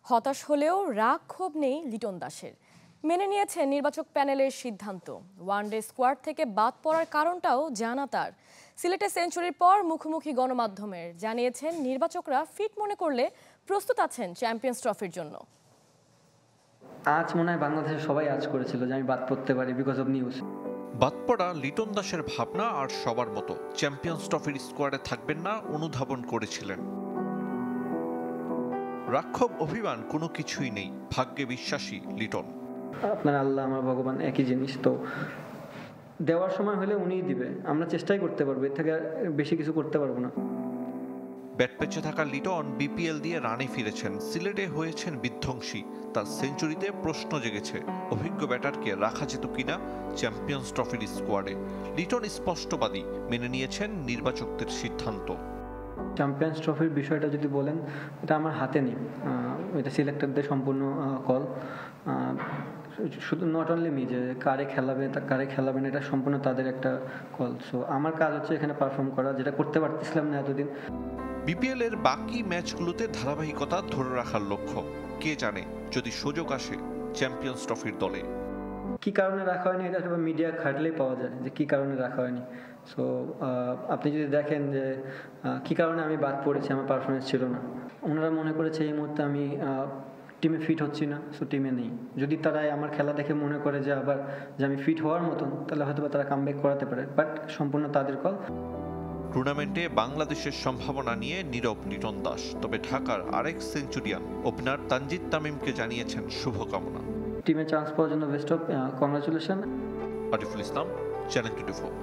হতাশ হলেও রাগ ক্ষোভ নেই লিটন দাসের। মেনে নিয়েছেন নির্বাচক প্যানেলের সিদ্ধান্ত। ওয়ানডে স্কোয়াড থেকে বাদ পড়ার কারণটাও জানা তার। সিলেটে সেঞ্চুরির পর মুখোমুখি গণমাধ্যমের জানিয়েছেন নির্বাচকরা ফিট মনে করলে প্রস্তুত আছেন চ্যাম্পিয়ন্স ট্রফির জন্য। আজ মনে হয় বাংলাদেশের সবাই আজ করেছিল যে আমি বাদ পড়তে পারি বিকজ অফ নিউজ। বাদ পড়া লিটন দাসের ভাবনা আর সবার মতো চ্যাম্পিয়ন্স ট্রফির স্কোয়াডে থাকবেন না অনুধাবন করেছিলেন। রাক্ষব অভিমান কোনো কিছুই নেই, ভাগ্যে বিশ্বাসী লিটন। আপনার আল্লাহ আমার ভগবান একই জিনিস, তো দেওয়ার সময় হলে উনিই দিবে, আমরা চেষ্টাই করতে পারবো, এর থেকে বেশি কিছু করতে পারবো না। ব্যাট পেচে থাকা লিটন বিপিএল দিয়ে রানে ফিরেছেন, সিলেটে হয়েছেন বিধ্বংসী। তার সেঞ্চুরিতে প্রশ্ন জেগেছে অভিজ্ঞ ব্যাটারকে রাখা যেত কিনা চ্যাম্পিয়ন্স ট্রফির স্কোয়াডে। লিটন স্পষ্টবাদী, মেনে নিয়েছেন নির্বাচকদের সিদ্ধান্ত। চ্যাম্পিয়ন্স ট্রফির বিষয়টা যদি বলেন, এটা আমার হাতে নেই, এটা সিলেক্টরদের সম্পূর্ণ কল। শুধু নট অনলি মি যে কারে খেলাবেন এটা সম্পূর্ণ তাদের একটা কল। সো আমার কাজ হচ্ছে এখানে পারফর্ম করা, যেটা করতে পারতেছিলাম না এতদিন। বিপিএল এর বাকি ম্যাচগুলোতে ধারাবাহিকতা ধরে রাখার লক্ষ্য। কে জানে যদি সুযোগ আসে চ্যাম্পিয়ন্স ট্রফির দলে। কি কারণে রাখা হয়নি এটা মিডিয়া খাটলেই পাওয়া যায় যে কি কারণে রাখা হয়নি। সো আপনি যদি দেখেন যে কি কারণে আমি বাদ পড়েছি, আমার পারফরমেন্স ছিল না, ওনারা মনে করেছে এই মুহূর্তে আমি টিমে ফিট হচ্ছি না, সো টিমে নেই। যদি তারা আমার খেলা দেখে মনে করে যে আবার যে আমি ফিট হওয়ার মতন, তাহলে হয়তো তারা কামব্যাক করাতে পারে, বাট সম্পূর্ণ তাদের কল। টুর্নামেন্টে বাংলাদেশের সম্ভাবনা নিয়ে নীরব লিটন দাস, তবে ঢাকার আরেক সেঞ্চুরিয়ান ওপেনার তানজিদ তামিমকে জানিয়েছেন শুভকামনা। টিমে চান্স পাওয়ার জন্য best of congratulation. Ariful Islam, channel 24।